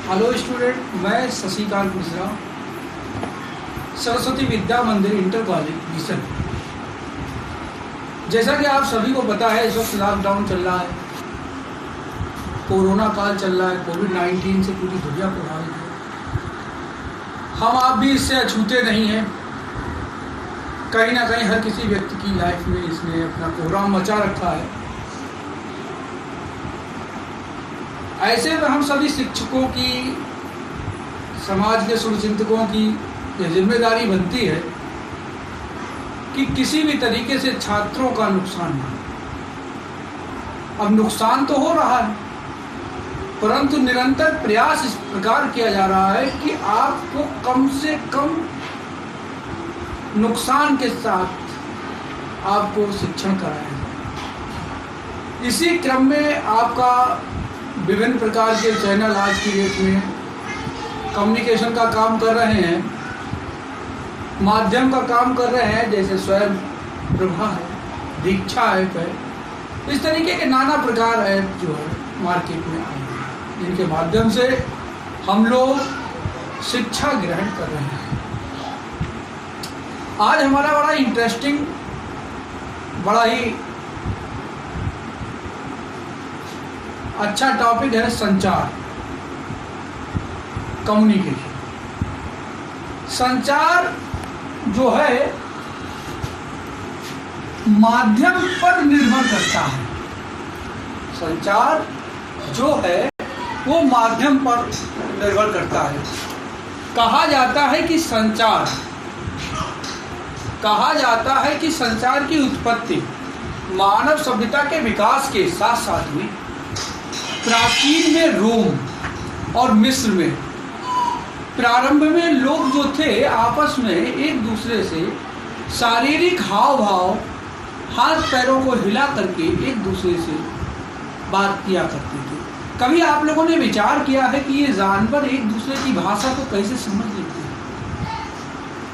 Hello student, मैं शशिकांत मिश्रा, सरस्वती विद्या मंदिर inter college mission. जैसा कि आप सभी को पता है, इस वक्त लॉकडाउन चल रहा है, कोरोना काल चल रहा है, कोविड-19 से पूरी दुनिया प्रभावित है। हम आप भी इससे अछूते नहीं हैं। कहीं ना कहीं हर किसी व्यक्ति की लाइफ में इसने अपना कोहराम मचा रखा है। ऐसे में हम सभी शिक्षकों की, समाज के शुभचिंतकों की यह जिम्मेदारी बनती है कि किसी भी तरीके से छात्रों का नुकसान ना हो। अब नुकसान तो हो रहा है, परंतु निरंतर प्रयास इस प्रकार किया जा रहा है कि आपको कम से कम नुकसान के साथ आपको शिक्षण कराया जाए। इसी क्रम में आपका विभिन्न प्रकार के चैनल आज की डेट में कम्युनिकेशन का काम कर रहे हैं, माध्यम का काम कर रहे हैं, जैसे स्वयं प्रभा है, दीक्षा ऐप है। इस तरीके के नाना प्रकार ऐप जो है मार्केट में आए हैं, जिनके माध्यम से हम लोग शिक्षा ग्रहण कर रहे हैं। आज हमारा बड़ा इंटरेस्टिंग, बड़ा ही अच्छा टॉपिक है संचार, कम्युनिकेशन। संचार जो है माध्यम पर निर्भर करता है। संचार जो है वो माध्यम पर निर्भर करता है। कहा जाता है कि संचार की उत्पत्ति मानव सभ्यता के विकास के साथ साथ हुई। प्राचीन में रोम और मिस्र में प्रारंभ में लोग जो थे आपस में एक दूसरे से शारीरिक हाव भाव, हाथ पैरों को हिला करके एक दूसरे से बात किया करते थे। कभी आप लोगों ने विचार किया है कि ये जानवर एक दूसरे की भाषा को कैसे समझ लेते हैं,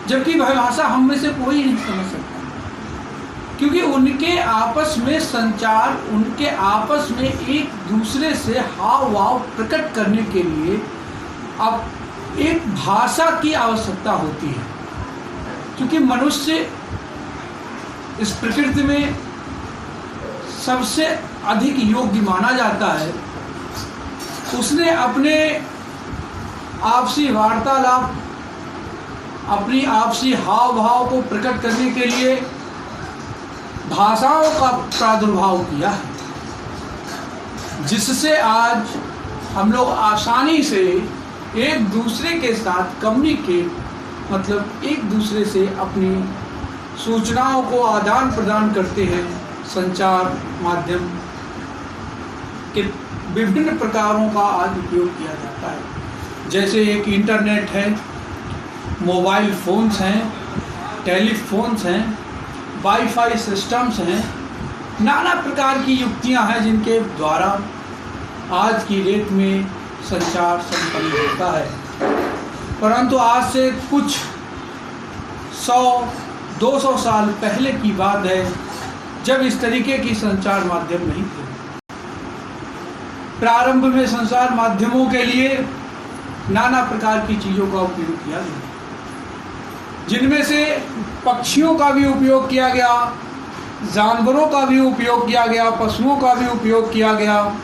जबकि वह भाषा हम में से कोई नहीं समझ सकता? क्योंकि उनके आपस में संचार, उनके आपस में एक दूसरे से हाव भाव प्रकट करने के लिए अब एक भाषा की आवश्यकता होती है। क्योंकि मनुष्य इस प्रकृति में सबसे अधिक योग्य माना जाता है। उसने अपने आपसी वार्तालाप, अपनी आपसी हाव भाव को प्रकट करने के लिए भाषाओं का प्रादुर्भाव किया है, जिससे आज हम लोग आसानी से एक दूसरे के साथ कम्युनिकेट, मतलब एक दूसरे से अपनी सूचनाओं को आदान प्रदान करते हैं। संचार माध्यम के विभिन्न प्रकारों का आज उपयोग किया जाता है। जैसे एक इंटरनेट है, मोबाइल फ़ोन्स हैं, टेलीफोन्स हैं, वाईफाई सिस्टम्स हैं, नाना प्रकार की युक्तियां हैं जिनके द्वारा आज की डेट में संचार संपन्न होता है। परंतु आज से कुछ 100-200 साल पहले की बात है, जब इस तरीके की संचार माध्यम नहीं थे। प्रारंभ में संचार माध्यमों के लिए नाना प्रकार की चीज़ों का उपयोग किया गया, जिनमें से पक्षियों का भी उपयोग किया गया, जानवरों का भी उपयोग किया गया, पशुओं का भी उपयोग किया गया।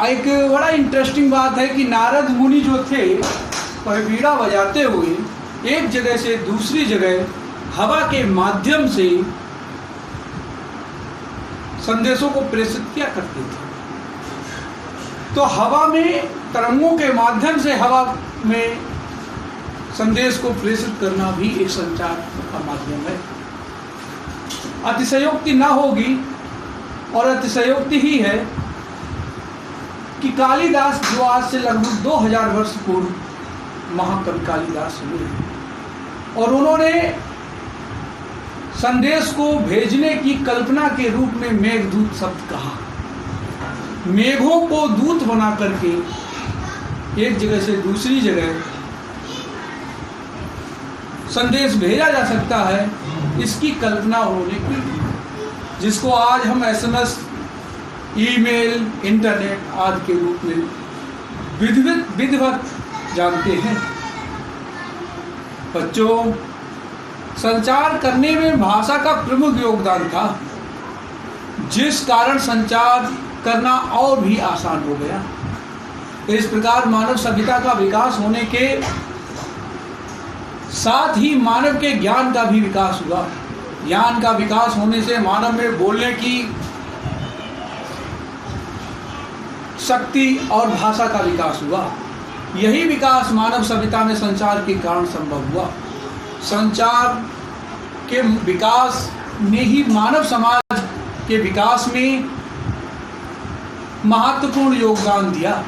एक बड़ा इंटरेस्टिंग बात है कि नारद मुनि जो थे वह बीड़ा बजाते हुए एक जगह से दूसरी जगह हवा के माध्यम से संदेशों को प्रेषित किया करते थे। तो हवा में तरंगों के माध्यम से हवा में संदेश को प्रेषित करना भी एक संचार का माध्यम है। अतिशयोक्ति ना होगी, और अतिशयोक्ति ही है कि कालिदास, जो आज से लगभग 2000 वर्ष पूर्व महाकवि कालिदास हुए, और उन्होंने संदेश को भेजने की कल्पना के रूप में मेघदूत शब्द कहा। मेघों को दूत बना करके एक जगह से दूसरी जगह संदेश भेजा जा सकता है, इसकी कल्पना उन्होंने की, जिसको आज हम SMS, ईमेल, इंटरनेट आदि के रूप में विधिवत जानते हैं। बच्चों, संचार करने में भाषा का प्रमुख योगदान था, जिस कारण संचार करना और भी आसान हो गया। इस प्रकार मानव सभ्यता का विकास होने के साथ ही मानव के ज्ञान का भी विकास हुआ। ज्ञान का विकास होने से मानव में बोलने की शक्ति और भाषा का विकास हुआ। यही विकास मानव सभ्यता में संचार के कारण संभव हुआ। संचार के विकास ने ही मानव समाज के विकास में महत्वपूर्ण योगदान दिया।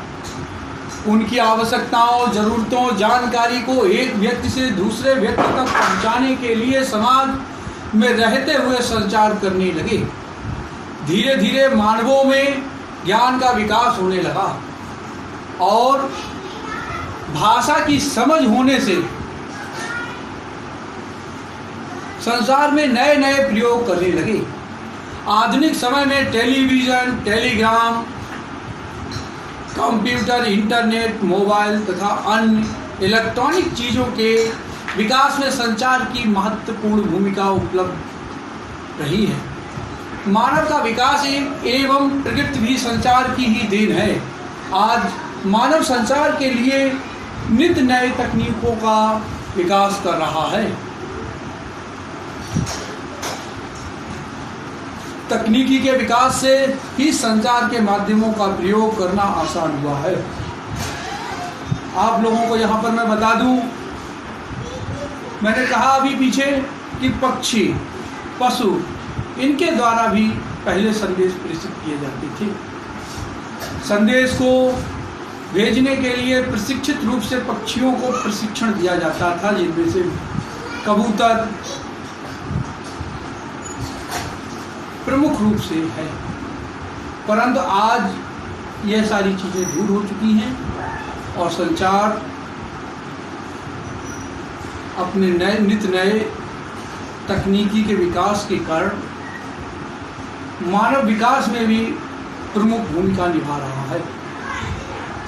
उनकी आवश्यकताओं, जरूरतों, जानकारी को एक व्यक्ति से दूसरे व्यक्ति तक पहुंचाने के लिए समाज में रहते हुए संचार करने लगे। धीरे धीरे मानवों में ज्ञान का विकास होने लगा और भाषा की समझ होने से संसार में नए नए प्रयोग करने लगे। आधुनिक समय में television, Telegram, computer, internet, mobile तथा अन्य इलेक्ट्रॉनिक चीज़ों के विकास में संचार की महत्वपूर्ण भूमिका उपलब्ध रही है। मानव का विकास एवं प्रकृति भी संचार की ही देन है। आज मानव संचार के लिए नित्य नए तकनीकों का विकास कर रहा है। तकनीकी के विकास से ही संचार के माध्यमों का प्रयोग करना आसान हुआ है। आप लोगों को यहाँ पर मैं बता दूं, मैंने कहा अभी पीछे कि पक्षी, पशु, इनके द्वारा भी पहले संदेश प्रेषित किए जाते थे। संदेश को भेजने के लिए प्रशिक्षित रूप से पक्षियों को प्रशिक्षण दिया जाता था, जिनमें से कबूतर प्रमुख रूप से है। परंतु आज यह सारी चीज़ें दूर हो चुकी हैं और संचार अपने नित्य नए तकनीकी के विकास के कारण मानव विकास में भी प्रमुख भूमिका निभा रहा है।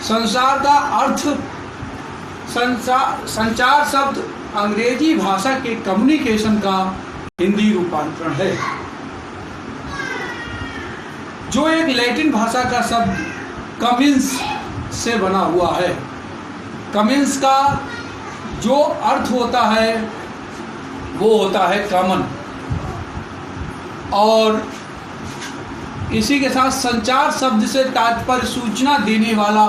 संसार का अर्थ संचार शब्द अंग्रेजी भाषा के कम्युनिकेशन का हिंदी रूपांतरण है, जो एक लैटिन भाषा का शब्द कमिन्स से बना हुआ है। कमिन्स का जो अर्थ होता है वो होता है कॉमन, और इसी के साथ संचार शब्द से तात्पर्य सूचना देने वाला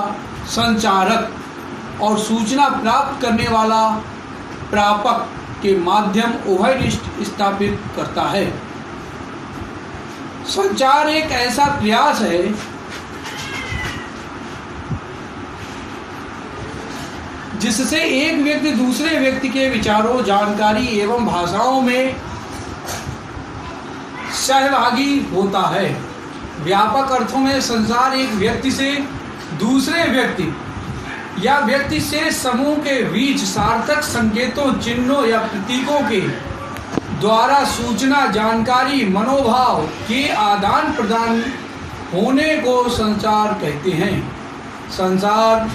संचारक और सूचना प्राप्त करने वाला प्रापक के माध्यम उभयनिष्ठ स्थापित करता है। संचार एक ऐसा प्रयास है जिससे एक व्यक्ति दूसरे व्यक्ति के विचारों, जानकारी एवं भाषाओं में सहभागी होता है। व्यापक अर्थों में संचार एक व्यक्ति से दूसरे व्यक्ति या व्यक्ति से समूह के बीच सार्थक संकेतों, चिन्हों या प्रतीकों के द्वारा सूचना, जानकारी, मनोभाव के आदान प्रदान होने को संचार कहते हैं। संचार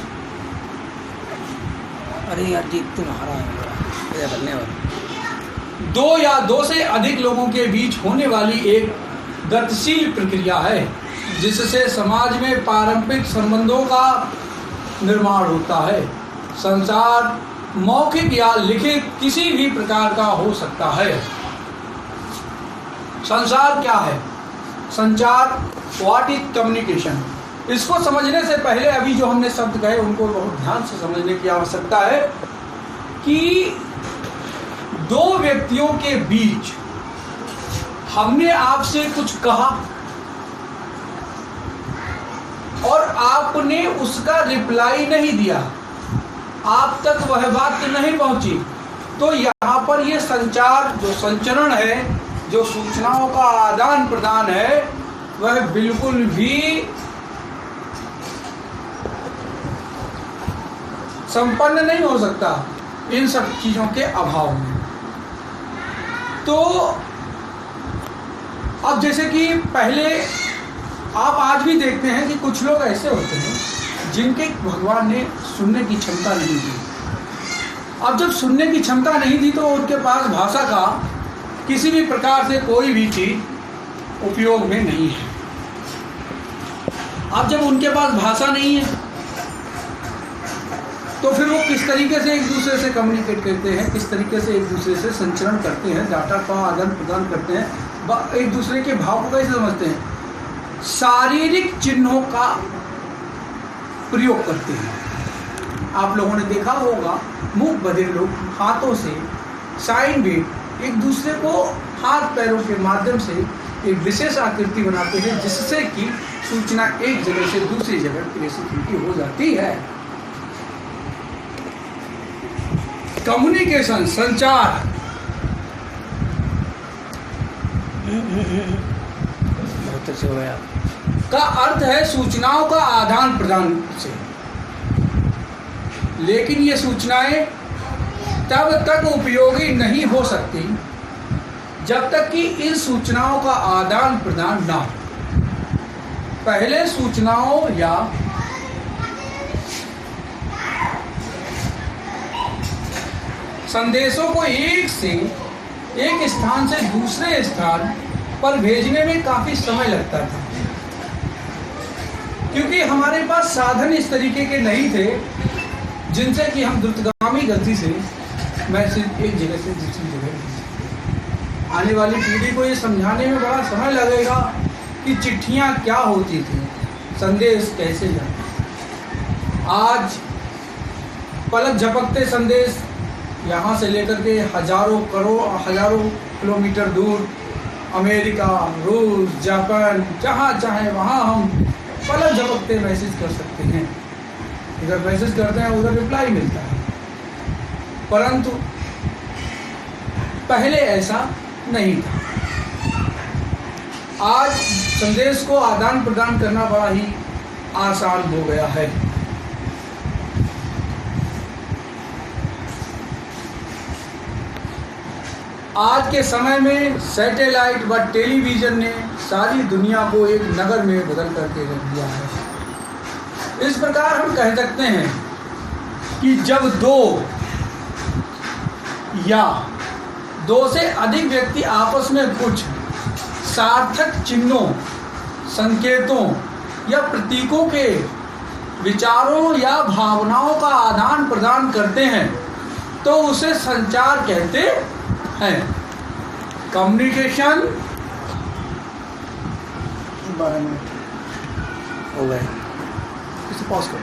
दो या दो से अधिक लोगों के बीच होने वाली एक गतिशील प्रक्रिया है, जिससे समाज में पारंपरिक संबंधों का निर्माण होता है। संचार मौखिक या लिखित किसी भी प्रकार का हो सकता है। संचार क्या है? संचार व्हाट इज कम्युनिकेशन। इसको समझने से पहले अभी जो हमने शब्द कहे उनको बहुत ध्यान से समझने की आवश्यकता है कि दो व्यक्तियों के बीच हमने आपसे कुछ कहा और आपने उसका रिप्लाई नहीं दिया, आप तक वह बात नहीं पहुंची, तो यहाँ पर ये संचार जो संचरण है, जो सूचनाओं का आदान प्रदान है, वह बिल्कुल भी संपन्न नहीं हो सकता इन सब चीज़ों के अभाव में। तो अब जैसे कि पहले आप आज भी देखते हैं कि कुछ लोग ऐसे होते हैं जिनके भगवान ने सुनने की क्षमता नहीं दी। अब जब सुनने की क्षमता नहीं थी तो उनके पास भाषा का किसी भी प्रकार से कोई भी चीज उपयोग में नहीं है। अब जब उनके पास भाषा नहीं है तो फिर वो किस तरीके से एक दूसरे से कम्युनिकेट करते हैं, किस तरीके से एक दूसरे से संचरण करते हैं, डाटा का आदान प्रदान करते हैं, एक दूसरे के भाव को कैसे समझते हैं? शारीरिक चिन्हों का प्रयोग करते हैं। आप लोगों ने देखा होगा मूक बधिर लोग हाथों से साइन भी एक दूसरे को हाथ पैरों के माध्यम से एक विशेष आकृति बनाते हैं, जिससे कि सूचना एक जगह से दूसरी जगह प्रेषित हो जाती है। कम्युनिकेशन, संचार बहुत अच्छे हो गया का अर्थ है सूचनाओं का आदान प्रदान से, लेकिन ये सूचनाएं तब तक उपयोगी नहीं हो सकती जब तक कि इन सूचनाओं का आदान प्रदान ना हो। पहले सूचनाओं या संदेशों को एक स्थान से दूसरे स्थान पर भेजने में काफी समय लगता था, क्योंकि हमारे पास साधन इस तरीके के नहीं थे जिनसे कि हम द्रुतगामी गति से मैसेज एक जगह से दूसरी जगह। आने वाली पीढ़ी को ये समझाने में बड़ा समय लगेगा कि चिट्ठियां क्या होती थी, संदेश कैसे जाते। आज पलक झपकते संदेश यहाँ से लेकर के हजारों किलोमीटर दूर अमेरिका, रूस, जापान, जहाँ चाहे वहाँ हम पलक झपकते मैसेज कर सकते हैं। इधर मैसेज करते हैं, उधर रिप्लाई मिलता है। परंतु पहले ऐसा नहीं था। आज संदेश को आदान प्रदान करना बड़ा ही आसान हो गया है। आज के समय में सैटेलाइट व टेलीविज़न ने सारी दुनिया को एक नगर में बदल करके रख दिया है। इस प्रकार हम कह सकते हैं कि जब दो या दो से अधिक व्यक्ति आपस में कुछ सार्थक चिन्हों, संकेतों या प्रतीकों के विचारों या भावनाओं का आदान प्रदान करते हैं तो उसे संचार कहते हैं। कम्युनिकेशन 12 मिनट हो गए, इसे पॉज करो।